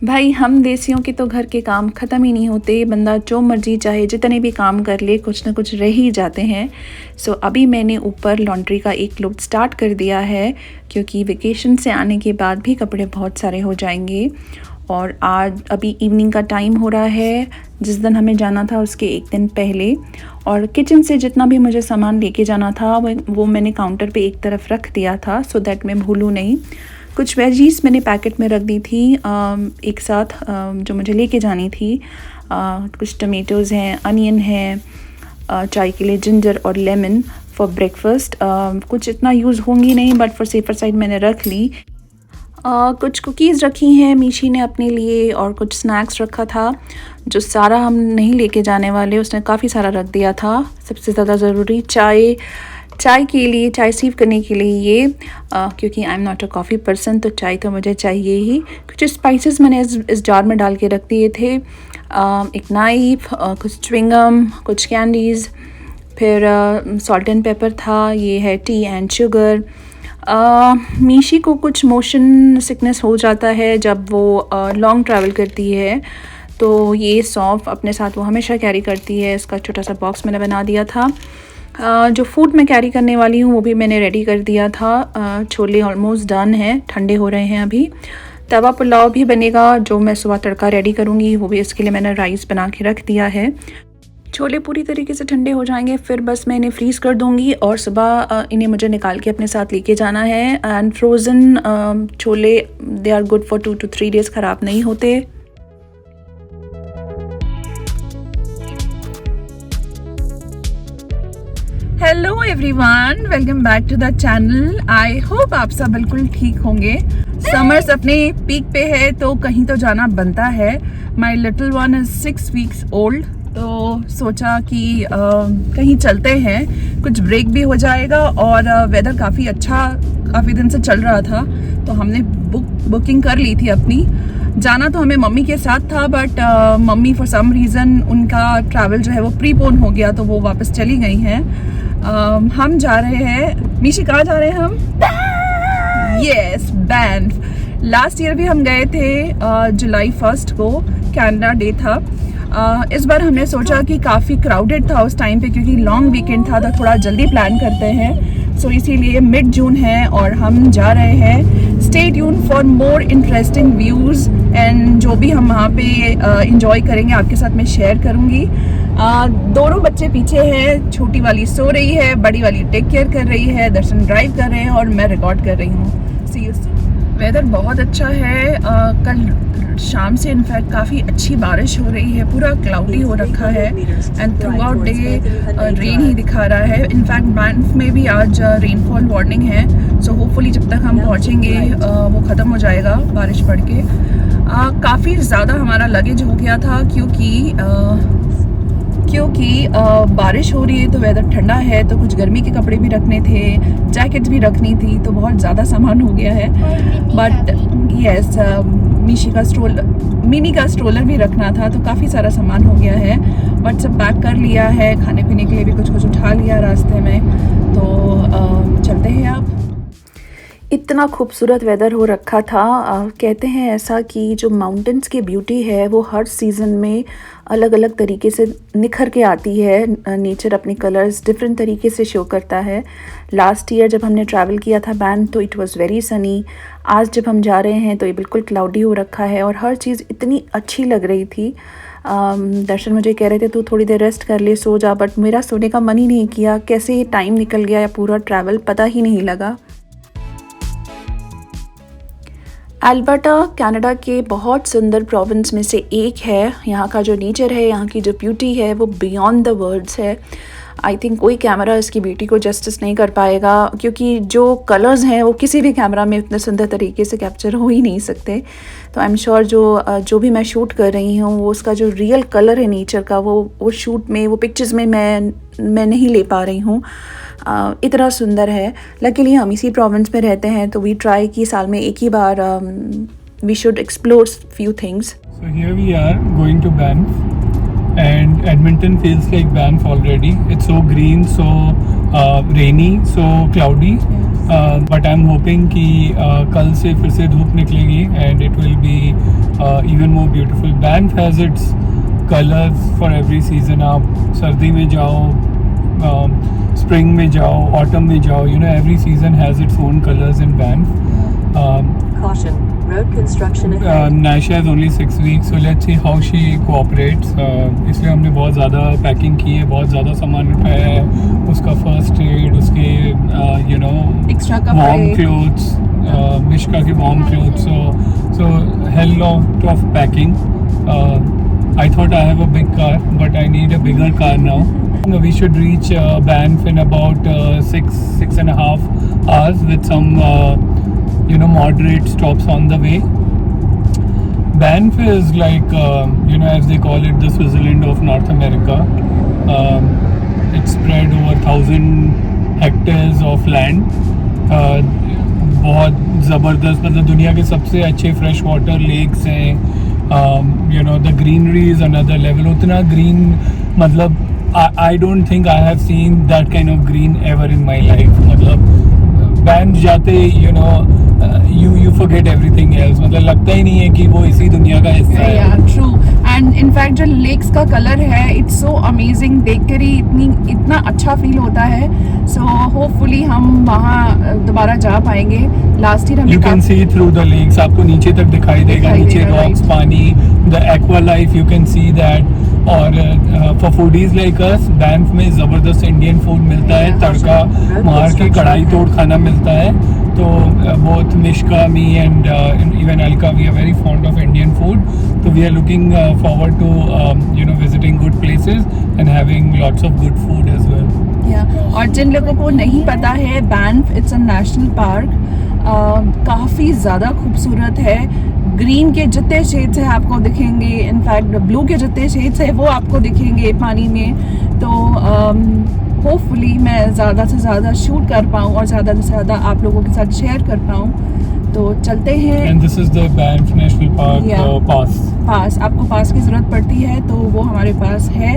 भाई हम देसियों के तो घर के काम ख़त्म ही नहीं होते। बंदा जो मर्जी चाहे जितने भी काम कर ले कुछ ना कुछ रह ही जाते हैं। सो अभी मैंने ऊपर लॉन्ड्री का एक लोड स्टार्ट कर दिया है क्योंकि वेकेशन से आने के बाद भी कपड़े बहुत सारे हो जाएंगे। और आज अभी इवनिंग का टाइम हो रहा है, जिस दिन हमें जाना था उसके एक दिन पहले। और किचन से जितना भी मुझे सामान लेके जाना था वो मैंने काउंटर पे एक तरफ रख दिया था सो दैट मैं भूलूँ नहीं। कुछ वेजीज़ मैंने पैकेट में रख दी थी एक साथ जो मुझे लेके जानी थी। कुछ टमेटोज़ हैं, अनियन है, चाय के लिए जिंजर और लेमन फॉर ब्रेकफास्ट। कुछ इतना यूज़ होंगी नहीं बट फॉर सेफर साइड मैंने रख ली। कुछ कुकीज़ रखी हैं मीशी ने अपने लिए और कुछ स्नैक्स रखा था जो सारा हम नहीं लेके जाने वाले, उसने काफ़ी सारा रख दिया था। सबसे ज़्यादा ज़रूरी चाय के लिए, चाय सीव करने के लिए ये क्योंकि I am not a coffee person तो चाय तो मुझे चाहिए ही। कुछ स्पाइसेस मैंने इस जार में डाल के रख दिए थे। एक नाइफ, कुछ च्युइंगम, कुछ कैंडीज़, फिर सॉल्ट एंड पेपर था। ये है टी एंड शुगर। मीशी को कुछ मोशन सिकनेस हो जाता है जब वो लॉन्ग ट्रैवल करती है, तो ये सौंफ अपने साथ वो हमेशा कैरी करती है। इसका छोटा सा बॉक्स मैंने बना दिया था। जो फूड मैं कैरी करने वाली हूँ वो भी मैंने रेडी कर दिया था। छोले ऑलमोस्ट डन है, ठंडे हो रहे हैं अभी। तवा पुलाव भी बनेगा जो मैं सुबह तड़का रेडी करूँगी, वो भी इसके लिए मैंने राइस बना के रख दिया है। छोले पूरी तरीके से ठंडे हो जाएंगे फिर बस मैं इन्हें फ्रीज़ कर दूँगी और सुबह इन्हें मुझे निकाल के अपने साथ लेके जाना है। And frozen chole they are good for 2 to 3 days, ख़राब नहीं होते। Hello everyone, welcome back to the channel. I hope आप सब बिल्कुल ठीक होंगे। समर्स अपने पीक पे है तो कहीं तो जाना बनता है। माई little one is 6 weeks old, तो सोचा कि कहीं चलते हैं, कुछ ब्रेक भी हो जाएगा और वेदर काफ़ी अच्छा काफ़ी दिन से चल रहा था तो हमने बुकिंग कर ली थी अपनी। जाना तो हमें मम्मी के साथ था but mummy for some reason उनका ट्रैवल जो है वो प्रीपोन हो गया तो वो वापस चली गई हैं। हम जा रहे हैं, मीशी कहाँ जा रहे हैं हम? Yes, Banff. लास्ट ईयर भी हम गए थे जुलाई 1 को, कनाडा डे था। इस बार हमने सोचा कि काफ़ी क्राउडेड था उस टाइम पे क्योंकि लॉन्ग वीकेंड था तो थोड़ा जल्दी प्लान करते हैं। सो इसीलिए मिड जून है और हम जा रहे हैं। Stay tune for more interesting views and जो भी हम वहाँ पे इंजॉय करेंगे आपके साथ मैं शेयर करूँगी। दोनों बच्चे पीछे हैं, छोटी वाली सो रही है, बड़ी वाली टेक केयर कर रही है, दर्शन ड्राइव कर रहे हैं और मैं रिकॉर्ड कर रही हूँ। सी यू सून। वेदर बहुत अच्छा है। कल शाम से इनफैक्ट काफ़ी अच्छी बारिश हो रही है, पूरा क्लाउडी हो रखा है and throughout day rain ही दिखा रहा है। इनफैक्ट बैंफ में भी आज रेनफॉल वार्निंग है। सो होपफुली जब तक हम पहुँचेंगे वो ख़त्म हो जाएगा बारिश पड़ के। काफ़ी ज़्यादा हमारा लगेज हो गया था क्योंकि बारिश हो रही है तो वेदर ठंडा है तो कुछ गर्मी के कपड़े भी रखने थे, जैकेट्स भी रखनी थी, तो बहुत ज़्यादा सामान हो गया है। बट यस, मिनी का स्ट्रोलर भी रखना था तो काफ़ी सारा सामान हो गया है बट सब पैक कर लिया है। खाने पीने के लिए भी कुछ उठा लिया रास्ते में, तो चलते हैं आप। इतना खूबसूरत वेदर हो रखा था। कहते हैं ऐसा कि जो माउंटेन्स की ब्यूटी है वो हर सीज़न में अलग अलग तरीके से निखर के आती है। नेचर अपने कलर्स डिफरेंट तरीके से शो करता है। लास्ट ईयर जब हमने ट्रैवल किया था बैंड तो इट वाज़ वेरी सनी। आज जब हम जा रहे हैं तो ये बिल्कुल क्लाउडी हो रखा है और हर चीज़ इतनी अच्छी लग रही थी। दर्शन मुझे कह रहे थे तू थोड़ी देर रेस्ट कर ले, सो जा, बट मेरा सोने का मन ही नहीं किया। कैसे टाइम निकल गया या पूरा ट्रैवल पता ही नहीं लगा। अल्बर्टा कनाडा के बहुत सुंदर प्रोविंस में से एक है। यहाँ का जो नेचर है, यहाँ की जो ब्यूटी है वो बियॉन्ड द वर्ड्स है। आई थिंक कोई कैमरा इसकी ब्यूटी को जस्टिस नहीं कर पाएगा क्योंकि जो कलर्स हैं वो किसी भी कैमरा में इतने सुंदर तरीके से कैप्चर हो ही नहीं सकते। तो आई एम श्योर जो भी मैं शूट कर रही हूँ वो उसका जो रियल कलर है नेचर का वो शूट में, वो पिक्चर्स में मैं नहीं ले पा रही हूँ। इतना सुंदर है। लकीली हम इसी प्रोविंस में रहते हैं तो वी ट्राई कि साल में एक ही बार we should explore few things. So here we are going to Banff and Edmonton feels like Banff already. It's so green, so rainy, so cloudy. But I am hoping कि कल से फिर से धूप निकलेगी and it will be even more beautiful. Banff has its colours for every season. आप सर्दी में जाओ, स्प्रिंग में जाओ, ऑटम में जाओ, you know every season has its own colours in Banff. Caution, road construction ahead. Naisha is only 6 weeks, so let's see how she cooperates. इसलिए हमने बहुत ज़्यादा पैकिंग की है, बहुत ज़्यादा सामान उठाया है. उसका फर्स्ट एड, उसके यू नो Extra वार्म कपड़े. क्लोथ्स, मिश्का के warm clothes. So hell lot of packing. I thought I have a big car, but I need a bigger car now. We should reach Banff in about 6.5 hours with some you know moderate stops on the way. Banff is like you know, as they call it, the Switzerland of North America. It's spread over 1,000 hectares of land. बहुत ज़बरदस्त, मतलब दुनिया के सबसे अच्छे fresh water lakes हैं. You know the greenery is another level. उतना green, मतलब I don't think I have seen that kind of green ever in my life. मतलब बैंफ जाते you know you forget everything else. मतलब लगता ही नहीं है कि वो इसी दुनिया का हिस्सा है. Yeah, true. And in fact जो लेक्स का कलर है, it's so amazing. देख कर ही इतना अच्छा फील होता है. So hopefully हम वहाँ दोबारा जा पाएंगे. Last year You can see through the lakes. आपको नीचे तक दिखाई देगा. नीचे रॉक्स, पानी, the aqua life, you can see that. और for foodies like us, Banff में ज़बरदस्त इंडियन फूड मिलता है. तड़का मार के कढ़ाई तोड़ खाना मिलता है. तो both Mishka, me and even Alka, we are very fond of Indian food. So we are looking forward to you know, visiting good places and having lots of good food as well. Yeah. और जिन लोगों को नहीं पता है, Banff it's a national park. काफ़ी ज़्यादा खूबसूरत है. ग्रीन के जितने शेड्स हैं आपको दिखेंगे, इनफैक्ट ब्लू के जितने शेड्स हैं वो आपको दिखेंगे पानी में. तो होपफुली मैं ज़्यादा से ज़्यादा शूट कर पाऊँ और ज़्यादा से ज़्यादा आप लोगों के साथ शेयर कर पाऊँ. तो चलते हैं. And this is the Banff National Park Yeah. pass. आपको पास की ज़रूरत पड़ती है, तो वो हमारे पास है.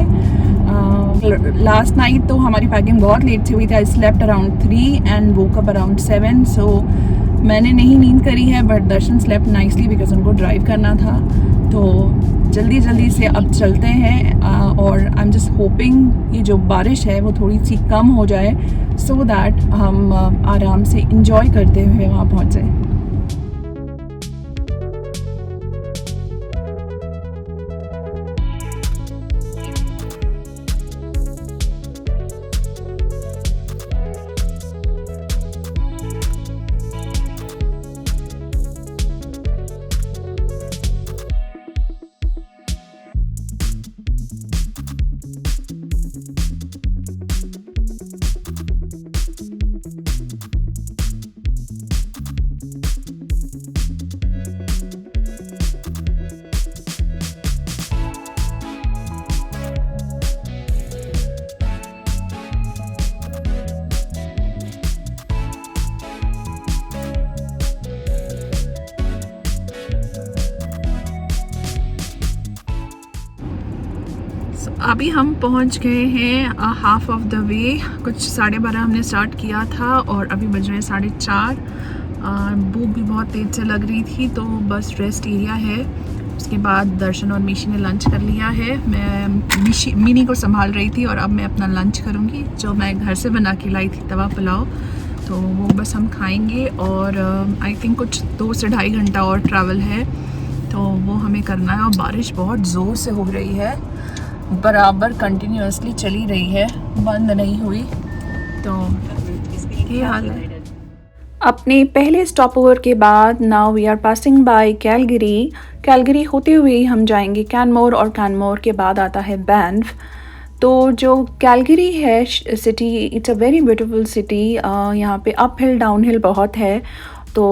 लास्ट नाइट तो हमारी पैकिंग बहुत लेट से हुई थी. I slept around 3 and woke up around 7. सो मैंने नहीं नींद करी है, but Darshan slept nicely because उनको ड्राइव करना था. तो जल्दी से अब चलते हैं. और आई एम जस्ट होपिंग ये जो बारिश है वो थोड़ी सी कम हो जाए, सो दैट हम आराम से इंजॉय करते हुए वहाँ पहुँच जाए. अभी हम पहुंच गए हैं हाफ ऑफ द वे. कुछ 12:30 हमने स्टार्ट किया था और अभी बज रहे हैं 4:30. भूख भी बहुत तेज़ से लग रही थी, तो बस रेस्ट एरिया है. उसके बाद दर्शन और मीशी ने लंच कर लिया है. मैं मिनी को संभाल रही थी और अब मैं अपना लंच करूँगी, जो मैं घर से बना के लाई थी, तवा पुलाव. तो वो बस हम खाएंगे. और आई थिंक कुछ 2 से ढाई घंटा और ट्रैवल है, तो वो हमें करना है. और बारिश बहुत ज़ोर से हो रही है, बराबर कंटिन्यूसली चली रही है, बंद नहीं हुई. तो ये हाल है. अपने पहले स्टॉप ओवर के बाद now we are passing by Calgary होते हुए हम जाएंगे कैनमोर, और कैनमोर के बाद आता है बैंफ. तो जो कैलगरी है city, it's a very beautiful city. यहाँ पे अप हिल डाउन हिल बहुत है. तो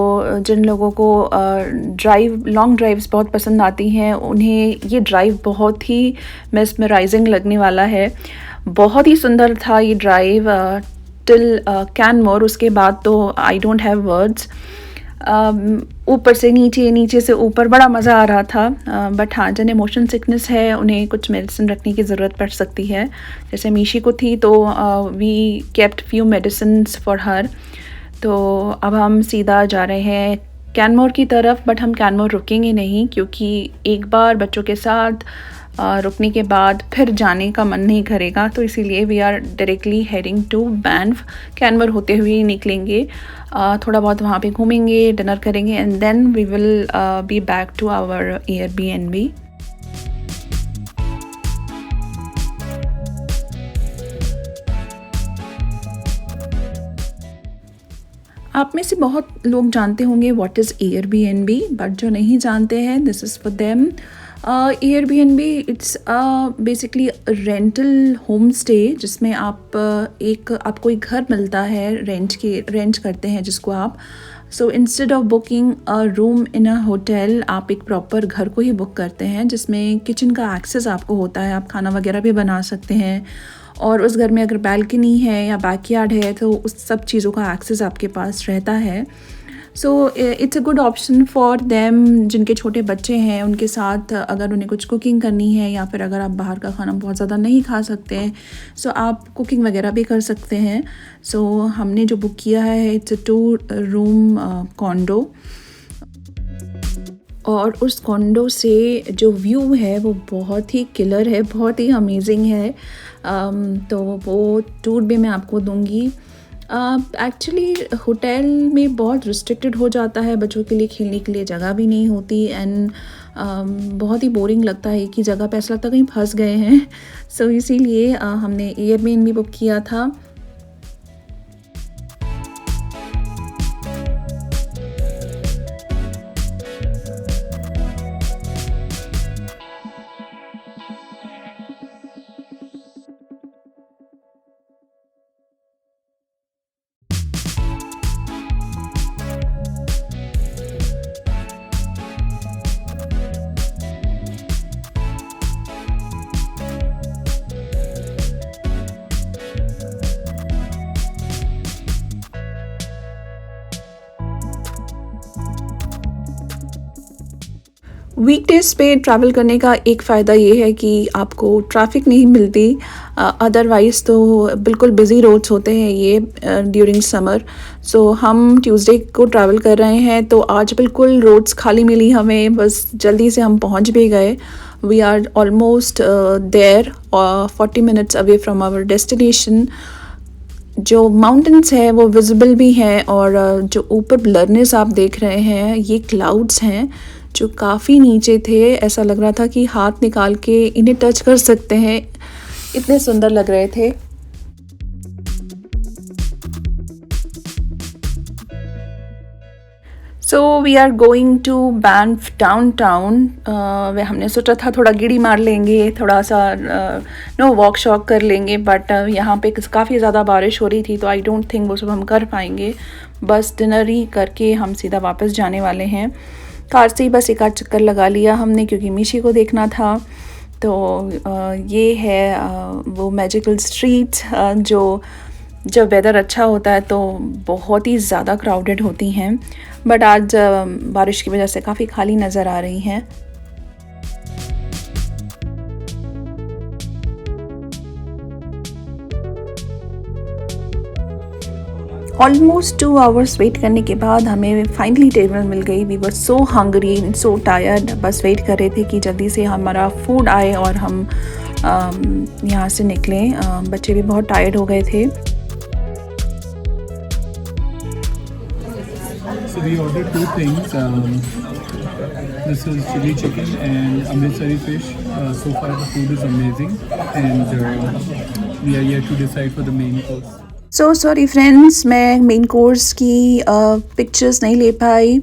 जिन लोगों को लॉन्ग ड्राइव्स बहुत पसंद आती हैं, उन्हें ये ड्राइव बहुत ही मेस्मराइजिंग लगने वाला है. बहुत ही सुंदर था ये ड्राइव टिल कैनमोर. उसके बाद तो आई डोंट हैव वर्ड्स. ऊपर से नीचे, नीचे से ऊपर, बड़ा मज़ा आ रहा था. बट हाँ, जिन्हें मोशन सिकनेस है उन्हें कुछ मेडिसिन रखने की ज़रूरत पड़ सकती है. जैसे मीशी को थी, तो we kept few medicine for her. तो अब हम सीधा जा रहे हैं कैनमोर की तरफ, बट हम कैनमोर रुकेंगे नहीं क्योंकि एक बार बच्चों के साथ रुकने के बाद फिर जाने का मन नहीं करेगा, तो इसीलिए we are directly heading to Banff. Canmore होते हुए निकलेंगे, थोड़ा बहुत वहाँ पे घूमेंगे, डिनर करेंगे and then we will be back to our Airbnb. आप में से बहुत लोग जानते होंगे व्हाट इज़ एयरबीएनबी, बट जो नहीं जानते हैं this is for them. Airbnb it's basically rental home stay, जिसमें आपको एक घर मिलता है, रेंट करते हैं जिसको आप। So instead of booking a room in a hotel, आप एक प्रॉपर घर को ही बुक करते हैं जिसमें किचन का एक्सेस आपको होता है, आप खाना वगैरह भी बना सकते हैं, और उस घर में अगर बैल्कनी है या बैकयार्ड है तो उस सब चीज़ों का एक्सेस आपके पास रहता है। So it's a good option for them जिनके छोटे बच्चे हैं, उनके साथ अगर उन्हें कुछ कुकिंग करनी है या फिर अगर आप बाहर का खाना बहुत ज़्यादा नहीं खा सकते हैं, सो आप कुकिंग वगैरह भी कर सकते हैं। सो हमने जो बुक किया है इट्स अ 2 रूम कॉन्डो, और उस कॉन्डो से जो व्यू है वो बहुत ही किलर है, बहुत ही अमेजिंग है। तो वो टूर भी मैं आपको दूंगी। एक्चुअली होटल में बहुत रिस्ट्रिक्टेड हो जाता है, बच्चों के लिए खेलने के लिए जगह भी नहीं होती, एंड बहुत ही बोरिंग लगता है कि जगह पे ऐसा लगता है कहीं फंस गए हैं। सो इसीलिए हमने एयरबीएनबी बुक किया था। वीकडेज़ पे ट्रैवल करने का एक फ़ायदा ये है कि आपको ट्रैफिक नहीं मिलती, अदरवाइज़ तो बिल्कुल बिज़ी रोड्स होते हैं ये ड्यूरिंग समर। सो हम ट्यूसडे को ट्रैवल कर रहे हैं, तो आज बिल्कुल रोड्स खाली मिली हमें, बस जल्दी से हम पहुंच भी गए। We are almost there 40 minutes away from our destination. जो माउंटेन्स हैं वो विजिबल भी हैं, और जो ऊपर ब्लरनेस आप देख रहे हैं ये क्लाउड्स हैं जो काफ़ी नीचे थे। ऐसा लग रहा था कि हाथ निकाल के इन्हें टच कर सकते हैं, इतने सुंदर लग रहे थे। So we are going to Banff downtown. हमने सोचा था थोड़ा गिड़ी मार लेंगे, थोड़ा सा वॉक शॉक कर लेंगे, बट यहाँ पे काफ़ी ज़्यादा बारिश हो रही थी, तो आई डोंट थिंक वो सब हम कर पाएंगे। बस डिनर ही करके हम सीधा वापस जाने वाले हैं। कार से ही बस एक आध चक्कर लगा लिया हमने क्योंकि मीशी को देखना था। तो ये है वो मैजिकल स्ट्रीट्स जो जब वेदर अच्छा होता है तो बहुत ही ज़्यादा क्राउडेड होती हैं, बट आज बारिश की वजह से काफ़ी खाली नज़र आ रही हैं। ऑलमोस्ट 2 आवर्स वेट करने के बाद हमें फाइनली टेबल मिल गई। We were so hungry and so tired, बस वेट कर रहे थे कि जल्दी से हमारा फूड आए और हम यहाँ से निकलें। बच्चे भी बहुत टायर्ड हो गए थे। So we ordered 2 things. This is chili chicken and Amritsari fish. So far the food is amazing, and we are yet to decide for the main course. So sorry friends, मैं main course की pictures नहीं ले पाई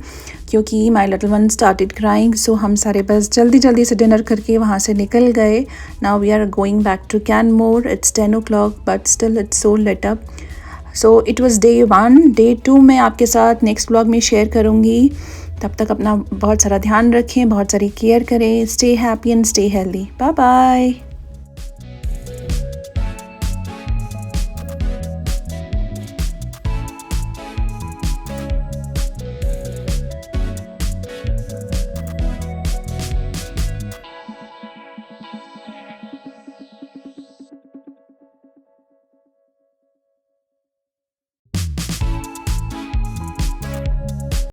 क्योंकि my little one started crying. So हम सारे बस जल्दी से डिनर करके वहाँ से निकल गए। Now we are going back to Canmore. It's 10 o'clock but still it's so lit up. So it was day 1। Day 2 मैं आपके साथ नेक्स्ट व्लॉग में शेयर करूँगी। तब तक अपना बहुत सारा ध्यान रखें, बहुत सारी केयर करें। Stay happy and stay healthy. Bye bye.